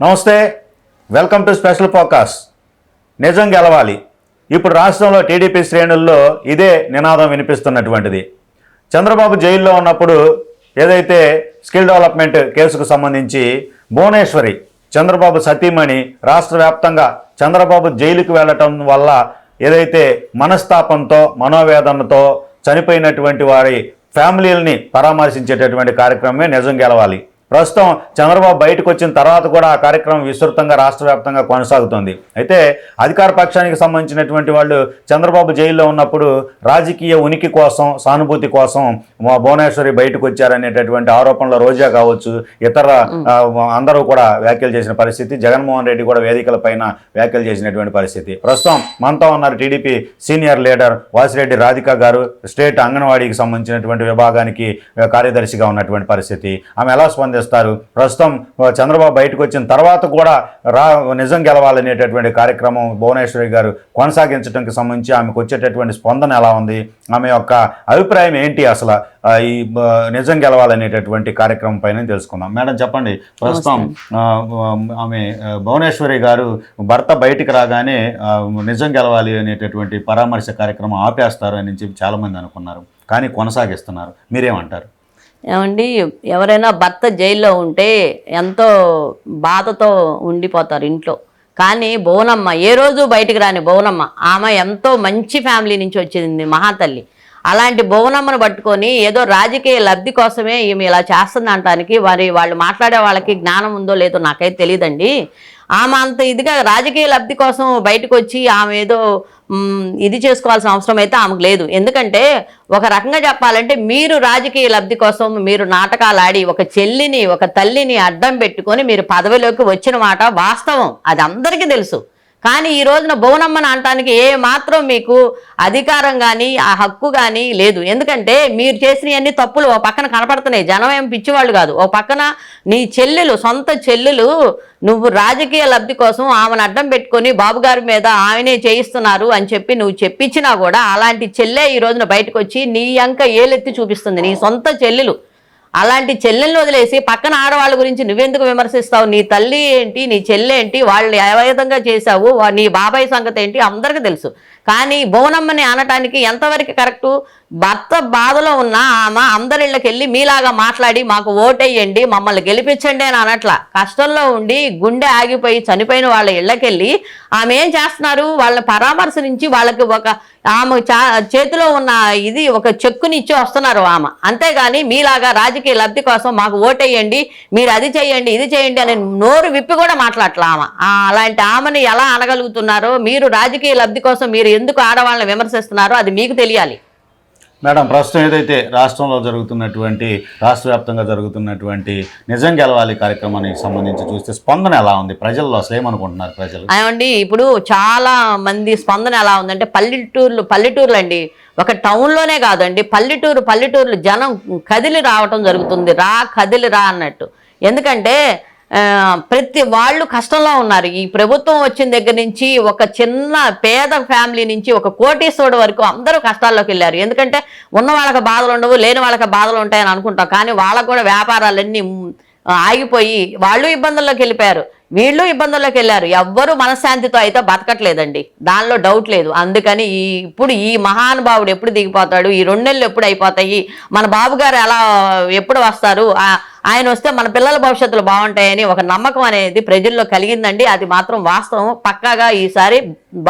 నమస్తే, welcome to special focus. నిజం గెలవాలి. ఇప్పుడు రాష్ట్రంలో టీడీపీ శ్రేణుల్లో ఇదే నినాదం వినిపిస్తున్నటువంటిది. చంద్రబాబు జైల్లో ఉన్నప్పుడు ఏదైతే స్కిల్ డెవలప్మెంట్ కేసుకు సంబంధించి భువనేశ్వరి చంద్రబాబు సతీమణి రాష్ట్ర వ్యాప్తంగా చంద్రబాబు జైలుకు వెళ్ళటం వల్ల ఏదైతే మనస్తాపంతో మనోవేదనతో చనిపోయినటువంటి వారి ఫ్యామిలీలని పరామర్శించేటటువంటి కార్యక్రమమే నిజం గెలవాలి. ప్రస్తుతం చంద్రబాబు బయటకు వచ్చిన తర్వాత కూడా ఆ కార్యక్రమం విస్తృతంగా రాష్ట్ర వ్యాప్తంగా కొనసాగుతుంది. అయితే అధికార పక్షానికి సంబంధించినటువంటి వాళ్ళు చంద్రబాబు జైల్లో ఉన్నప్పుడు రాజకీయ ఉనికి కోసం, సానుభూతి కోసం భువనేశ్వరి బయటకు వచ్చారనేటటువంటి ఆరోపణలు రోజా కావచ్చు, ఇతర అందరూ కూడా వ్యాఖ్యలు చేసిన పరిస్థితి. జగన్మోహన్ రెడ్డి కూడా వేదికల పైన వ్యాఖ్యలు చేసినటువంటి పరిస్థితి. ప్రస్తుతం మనతో ఉన్నారు TDP senior leader Vasireddy Radhika గారు, స్టేట్ అంగన్వాడీకి సంబంధించినటువంటి విభాగానికి కార్యదర్శిగా ఉన్నటువంటి పరిస్థితి. ఆమె ఎలా స్పందిస్తారు? ప్రస్తుతం చంద్రబాబు బయటకు వచ్చిన తర్వాత కూడా నిజం గెలవాలనేటటువంటి కార్యక్రమం భువనేశ్వరి గారు కొనసాగించడానికి సంబంధించి ఆమెకు వచ్చేటటువంటి స్పందన ఎలా ఉంది, ఆమె యొక్క అభిప్రాయం ఏంటి, అసలు ఈ నిజం గెలవాలనేటటువంటి కార్యక్రమం పైన తెలుసుకుందాం. మేడం చెప్పండి. ప్రస్తుతం ఆమె భువనేశ్వరి గారు భర్త బయటికి రాగానే నిజం గెలవాలి అనేటటువంటి పరామర్శ కార్యక్రమం ఆపేస్తారు అని చెప్పి చాలామంది అనుకున్నారు, కానీ కొనసాగిస్తున్నారు. మీరేమంటారు? ఏమండి, ఎవరైనా భర్త జైల్లో ఉంటే ఎంతో బాధతో ఉండిపోతారు ఇంట్లో. కానీ భువనమ్మ ఏ రోజు బయటికి రాని భువనమ్మ, ఆమె ఎంతో మంచి ఫ్యామిలీ నుంచి వచ్చింది, మహాతల్లి. అలాంటి భువనమ్మను పట్టుకొని ఏదో రాజకీయ లబ్ధి కోసమే ఈమె ఇలా చేస్తుంది అనటానికి వాళ్ళు మాట్లాడే వాళ్ళకి జ్ఞానం ఉందో లేదో నాకైతే తెలియదండి. ఆమె అంత ఇదిగా రాజకీయ లబ్ధి కోసం బయటకు వచ్చి ఆమె ఏదో ఇది చేసుకోవాల్సిన అవసరం అయితే ఆమెకు లేదు. ఎందుకంటే ఒక రకంగా చెప్పాలంటే మీరు రాజకీయ లబ్ధి కోసం మీరు నాటకాలు ఆడి ఒక చెల్లిని, ఒక తల్లిని అడ్డం పెట్టుకొని మీరు పదవిలోకి వచ్చిన మాట వాస్తవం, అది అందరికీ తెలుసు. కానీ ఈ రోజున భువనమ్మని అనటానికి ఏ మాత్రం మీకు అధికారం కానీ ఆ హక్కు కానీ లేదు. ఎందుకంటే మీరు చేసినవన్నీ తప్పులు ఓ పక్కన కనపడుతున్నాయి. జనం ఏం పిచ్చివాళ్ళు కాదు. ఓ పక్కన నీ చెల్లెలు, సొంత చెల్లెలు, నువ్వు రాజకీయ లబ్ధి కోసం ఆమెను అడ్డం పెట్టుకొని బాబు గారి మీద ఆమెనే చేయిస్తున్నారు అని చెప్పి నువ్వు చెప్పించినా కూడా అలాంటి చెల్లె ఈ రోజున బయటకు వచ్చి నీ అంక ఏలెత్తి చూపిస్తుంది. నీ సొంత చెల్లెలు. అలాంటి చెల్లెల్ని వదిలేసి పక్కన ఆడవాళ్ళ గురించి నువ్వెందుకు విమర్శిస్తావు? నీ తల్లి ఏంటి, నీ చెల్లె ఏంటి, వాళ్ళు ఏ విధంగా చేశావు, నీ బాబాయ్ సంగతి ఏంటి అందరికీ తెలుసు. కానీ భువనమ్మని అనటానికి ఎంతవరకు కరెక్టు? భర్త బాధలో ఉన్న ఆమె అందరిళ్ళకి వెళ్ళి మీలాగా మాట్లాడి మాకు ఓటేయండి, మమ్మల్ని గెలిపించండి అని అనట్లా. కష్టంలో ఉండి గుండె ఆగిపోయి చనిపోయిన వాళ్ళ ఇళ్ళకెళ్ళి ఆమె ఏం చేస్తున్నారు? వాళ్ళని పరామర్శించి వాళ్ళకి ఒక ఆమె చేతిలో ఉన్న ఇది ఒక చెక్కుని ఇచ్చి వస్తున్నారు ఆమె. అంతేగాని మీలాగా రాజకీయ లబ్ధి కోసం మాకు ఓటేయండి, మీరు అది చేయండి, ఇది చేయండి అని నోరు విప్పి కూడా మాట్లాడట్లా ఆమె. అలాంటి ఆమెని ఎలా అనగలుగుతున్నారో, మీరు రాజకీయ లబ్ధి కోసం మీరు ఎందుకు ఆడవాళ్ళని విమర్శిస్తున్నారో అది మీకు తెలియాలి. మేడం, ప్రస్తుతం ఏదైతే రాష్ట్రంలో జరుగుతున్నటువంటి, రాష్ట్ర వ్యాప్తంగా జరుగుతున్నటువంటి నిజం గెలవాలి కార్యక్రమానికి సంబంధించి చూస్తే స్పందన ఎలా ఉంది ప్రజల్లో? అసలు ఏమనుకుంటున్నారు ప్రజలు? ఏమండి, ఇప్పుడు చాలా మంది స్పందన ఎలా ఉందంటే పల్లెటూర్లు అండి, ఒక టౌన్లోనే కాదండి, పల్లెటూర్లు జనం కదిలి రావటం జరుగుతుంది. కదిలి రా అన్నట్టు. ఎందుకంటే ప్రతి వాళ్ళు కష్టంలో ఉన్నారు. ఈ ప్రభుత్వం వచ్చిన దగ్గర నుంచి ఒక చిన్న పేద ఫ్యామిలీ నుంచి ఒక కోటీశ్వరుడు వరకు అందరూ కష్టాల్లోకి వెళ్ళారు. ఎందుకంటే ఉన్న వాళ్ళకి బాధలు ఉండవు, లేని వాళ్ళకి బాధలు ఉంటాయని అనుకుంటాం. కానీ వాళ్ళకు కూడా వ్యాపారాలన్నీ ఆగిపోయి వాళ్ళు ఇబ్బందుల్లోకి వెళ్ళిపోయారు, వీళ్ళు ఇబ్బందుల్లోకి వెళ్ళారు. ఎవ్వరూ మనశ్శాంతితో అయితే బతకట్లేదండి, దానిలో డౌట్ లేదు. అందుకని ఇప్పుడు ఈ మహానుభావుడు ఎప్పుడు దిగిపోతాడు, ఈ 2 నెలలు ఎప్పుడు అయిపోతాయి, మన బాబు గారు ఎలా ఎప్పుడు వస్తారు, ఆయన వస్తే మన పిల్లల భవిష్యత్తులు బాగుంటాయని ఒక నమ్మకం అనేది ప్రజల్లో కలిగిందండి. అది మాత్రం వాస్తవం. పక్కాగా ఈసారి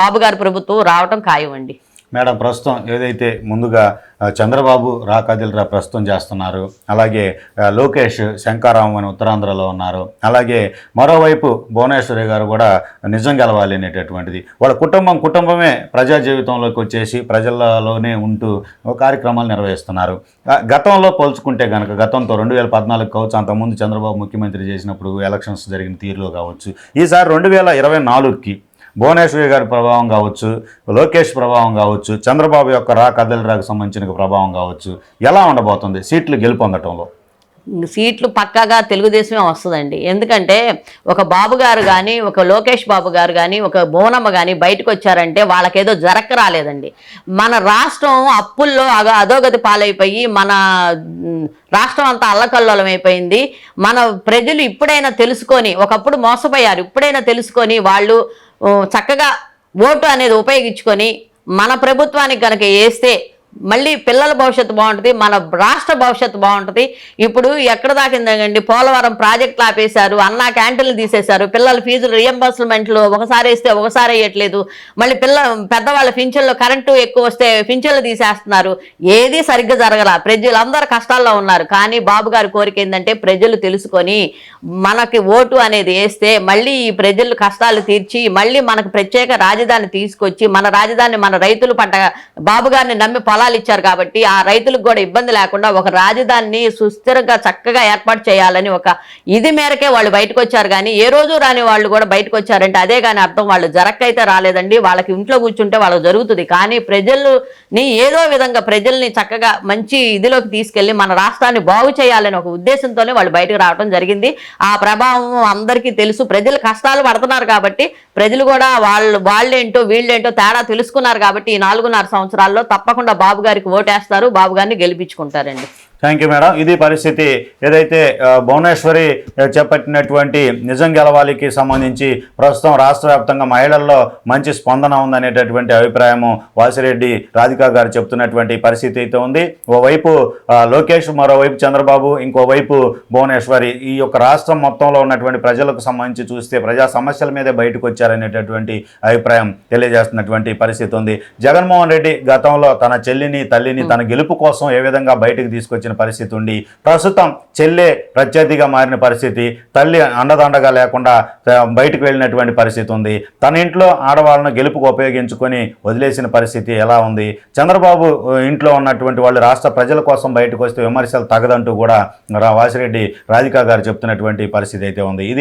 బాబు గారి ప్రభుత్వం రావటం ఖాయమండి. మేడం, ప్రస్తుతం ఏదైతే ముందుగా చంద్రబాబు కదిలిరా ప్రస్తుతం చేస్తున్నారు, అలాగే లోకేష్ శంకారాం అని ఉత్తరాంధ్రలో ఉన్నారు, అలాగే మరోవైపు భువనేశ్వరి గారు కూడా నిజం గెలవాలి అనేటటువంటిది. వాళ్ళ కుటుంబమే ప్రజా జీవితంలోకి వచ్చేసి ప్రజల్లోనే ఉంటూ కార్యక్రమాలు నిర్వహిస్తున్నారు. గతంలో పోల్చుకుంటే కనుక, గతంతో 2014 కావచ్చు, అంతకుముందు చంద్రబాబు ముఖ్యమంత్రి చేసినప్పుడు ఎలక్షన్స్ జరిగిన తీరులో కావచ్చు, ఈసారి 2024కి భువనేశ్వరి గారి ప్రభావం కావచ్చు, లోకేష్ ప్రభావం కావచ్చు, చంద్రబాబు యొక్క కదిలిరాకు సంబంధించిన ప్రభావం కావచ్చు, ఎలా ఉండబోతుంది సీట్లు గెలుపొందటంలో? సీట్లు పక్కాగా తెలుగుదేశమే వస్తుందండి. ఎందుకంటే ఒక బాబు గారు కానీ, ఒక లోకేష్ బాబు గారు కానీ, ఒక బోనమ్మ కానీ బయటకు వచ్చారంటే వాళ్ళకేదో జరక్క రాలేదండి. మన రాష్ట్రం అప్పుల్లో అధోగతి పాలైపోయి మన రాష్ట్రం అంతా అల్లకల్లోలం అయిపోయింది. మన ప్రజలు ఇప్పుడైనా తెలుసుకొని, ఒకప్పుడు మోసపోయారు, ఇప్పుడైనా తెలుసుకొని వాళ్ళు చక్కగా ఓటు అనేది ఉపయోగించుకొని మన ప్రభుత్వానికి కనుక వేస్తే మళ్ళీ పిల్లల భవిష్యత్తు బాగుంటుంది, మన రాష్ట్ర భవిష్యత్తు బాగుంటుంది. ఇప్పుడు ఎక్కడ దాకిందండి, పోలవరం ప్రాజెక్టులు ఆపేశారు, అన్నా క్యాంటీన్లు తీసేశారు, పిల్లల ఫీజులు రియంబర్స్మెంట్లు ఒకసారి వేస్తే ఒకసారి వేయట్లేదు, మళ్ళీ పెద్దవాళ్ళ పింఛన్లు కరెంటు ఎక్కువ వస్తే పింఛన్లు తీసేస్తున్నారు. ఏది సరిగ్గా జరగల, ప్రజలందరూ కష్టాల్లో ఉన్నారు. కానీ బాబు గారి కోరిక ఏంటంటే ప్రజలు తెలుసుకొని మనకి ఓటు అనేది వేస్తే మళ్ళీ ఈ ప్రజలు కష్టాలు తీర్చి మళ్ళీ మనకు ప్రత్యేక రాజధాని తీసుకొచ్చి మన రాజధాని మన రైతులు పంట బాబు గారిని నమ్మి పొలాలు ఇచ్చారు కాబట్టి ఆ రైతులకు కూడా ఇబ్బంది లేకుండా ఒక రాజధానిని సుస్థిరంగా చక్కగా ఏర్పాటు చేయాలని ఒక ఇది మేరకే వాళ్ళు బయటకు వచ్చారు. కానీ ఏ రోజు రాని వాళ్ళు కూడా బయటకు వచ్చారంటే అదే కానీ అర్థం వాళ్ళు జరక్కైతే రాలేదండి. వాళ్ళకి ఇంట్లో కూర్చుంటే వాళ్ళకి జరుగుతుంది. కానీ ప్రజల్ని ఏదో విధంగా ప్రజల్ని చక్కగా మంచి ఇదిలోకి తీసుకెళ్లి మన రాష్ట్రాన్ని బాగు చేయాలని ఒక ఉద్దేశంతోనే వాళ్ళు బయటకు రావడం జరిగింది. ఆ ప్రభావం అందరికీ తెలుసు. ప్రజలు కష్టాలు పడుతున్నారు కాబట్టి ప్రజలు కూడా వాళ్ళేంటో వీళ్ళేంటో తేడా తెలుసుకున్నారు కాబట్టి ఈ 4.5 సంవత్సరాల్లో తప్పకుండా బాబు గారికి ఓటేస్తారు, బాబు గారిని గెలిపించుకుంటారండి. Thank you madam. ఇది పరిస్థితి. ఏదైతే భువనేశ్వరి చేపట్టినటువంటి నిజం గెలవాలికి సంబంధించి ప్రస్తుతం రాష్ట్ర వ్యాప్తంగా మహిళల్లో మంచి స్పందన ఉందనేటటువంటి అభిప్రాయము వాసిరెడ్డి రాధికా గారు చెప్తున్నటువంటి పరిస్థితి అయితే ఉంది. ఓవైపు లోకేష్, మరోవైపు చంద్రబాబు, ఇంకోవైపు భువనేశ్వరి. ఈ యొక్క రాష్ట్రం మొత్తంలో ఉన్నటువంటి ప్రజలకు సంబంధించి చూస్తే ప్రజా సమస్యల మీదే బయటకు వచ్చారనేటటువంటి అభిప్రాయం తెలియజేస్తున్నటువంటి పరిస్థితి ఉంది. జగన్మోహన్ రెడ్డి గతంలో తన చెల్లిని, తల్లిని తన గెలుపు కోసం ఏ విధంగా బయటకు తీసుకొచ్చి పరిస్థితి ఉండి ప్రస్తుతం చెల్లె ప్రత్యర్థిగా మారిన పరిస్థితి, తల్లి అండదండగా లేకుండా బయటకు వెళ్ళినటువంటి పరిస్థితి ఉంది. తన ఇంట్లో ఆడవాళ్ళను గెలుపుకు ఉపయోగించుకొని వదిలేసిన పరిస్థితి ఎలా ఉంది. చంద్రబాబు ఇంట్లో ఉన్నటువంటి వాళ్ళు రాష్ట్ర ప్రజల కోసం బయటకు వస్తే విమర్శలు తగదంటూ కూడా వాసిరెడ్డి రాధికా గారు చెప్తున్నటువంటి పరిస్థితి అయితే ఉంది. ఇది